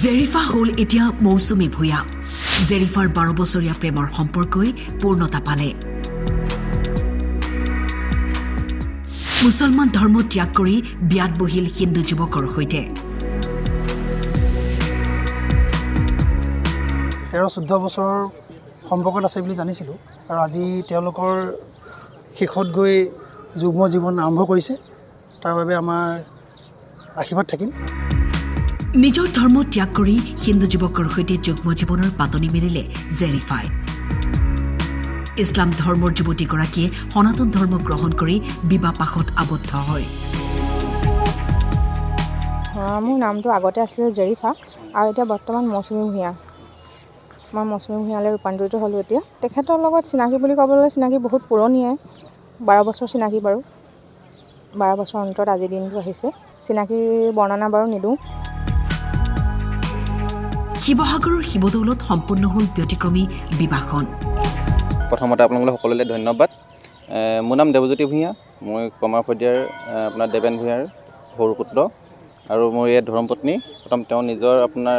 জেৰিফা হ'ল এতিয়া মৌচুমী ভূঞা। জেৰিফাৰ 12 বছৰীয়া প্ৰেমৰ সম্পৰ্কই পূৰ্ণতা পালে। মুছলমান ধৰ্ম ত্যাগ কৰি বিয়াত বহিল হিন্দু যুৱকৰ সৈতে। 13-14 বছৰৰ সম্পৰ্কত আছে বুলি জানিছিলোঁ আৰু আজি তেওঁলোকৰ শেষত গৈ যুগ্ম জীৱন আৰম্ভ কৰিছে। তাৰ বাবে আমাৰ আশীৰ্বাদ থাকিল। নিজৰ ধৰ্ম ত্যাগ কৰি হিন্দু যুৱকৰ সৈতে যুগ্ম জীৱনৰ পাতনি মেলিলে জেৰিফাই। ইছলাম ধৰ্মৰ যুৱতীগৰাকীয়ে সনাতন ধৰ্ম গ্ৰহণ কৰি বিবাহ পাশত আবদ্ধ হয়। মোৰ নামটো আগতে আছিলে জেৰিফা আৰু এতিয়া বৰ্তমান মৌচুমী ভূঞা। মই মৌচুমী ভূঞালৈ ৰূপান্তৰিত হ'লোঁ এতিয়া। তেখেতৰ লগত চিনাকি বুলি ক'বলৈ চিনাকি বহুত পুৰণিয়ে, 12 বছৰ চিনাকি বাৰু। 12 বছৰ অন্তৰত আজিৰ দিনটো আহিছে। চিনাকি বৰ্ণনা বাৰু নিদিওঁ। শিৱসাগৰৰ শিৱদৌলত সম্পূৰ্ণ হ'ল ব্যতিক্ৰমী বিবাহখন। প্ৰথমতে আপোনালোক সকলোলৈ ধন্যবাদ। মোৰ নাম দেৱজ্যোতি ভূঞা। মই কমাৰ শদিয়াৰ আপোনাৰ দেৱেন ভূঞাৰ সৰু পুত্ৰ আৰু মোৰ এই ধৰ্মপত্নী। প্ৰথম তেওঁ নিজৰ আপোনাৰ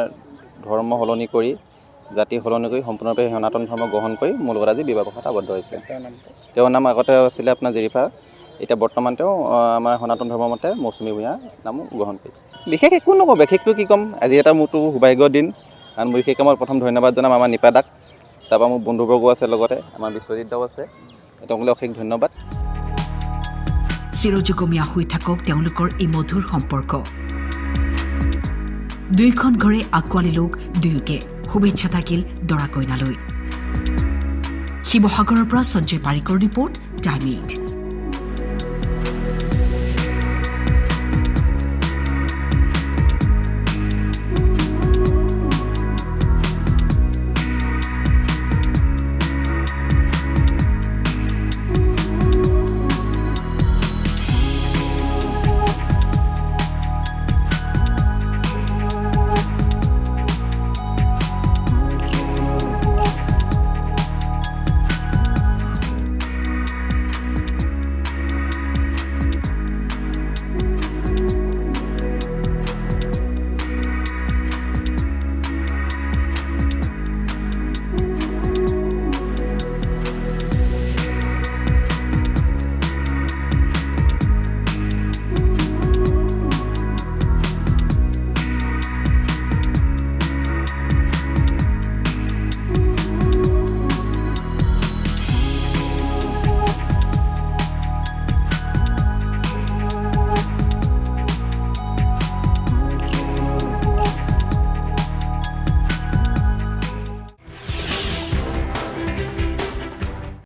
ধৰ্ম সলনি কৰি জাতি সলনি কৰি সম্পূৰ্ণৰূপে সনাতন ধৰ্ম গ্ৰহণ কৰি মোৰ লগত আজি বিবাহ পাশত আবদ্ধ হৈছে। তেওঁৰ নাম আগতে আছিলে আপোনাৰ জেৰিফা। এতিয়া বৰ্তমান তেওঁ আমাৰ সনাতন ধৰ্মৰ মতে মৌচুমী ভূঞা নাম গ্ৰহণ কৰিছে। বিশেষ একো নকওঁ, বিশেষটো কি ক'ম, আজি এটা মোৰতো সৌভাগ্যৰ দিন। কাৰণ বিশেষকৈ মই প্ৰথম ধন্যবাদ জনাম আমাৰ নিপাদাক। তাৰপৰা মোৰ বন্ধুবৰ্গ আছে, লগতে আমাৰ বিশ্বজিৎ দাও আছে। তেওঁলোকলৈ অশেষ ধন্যবাদ। চিৰযুগমীয়া হৈ থাকক তেওঁলোকৰ এই মধুৰ সম্পৰ্ক। দুয়োখন ঘৰে আঁকোৱালি লওক দুয়োকে। শুভেচ্ছা থাকিল দৰা কইনালৈ। শিৱসাগৰৰ পৰা সঞ্জয় পাৰিকৰ ৰিপৰ্ট, টাইম 8।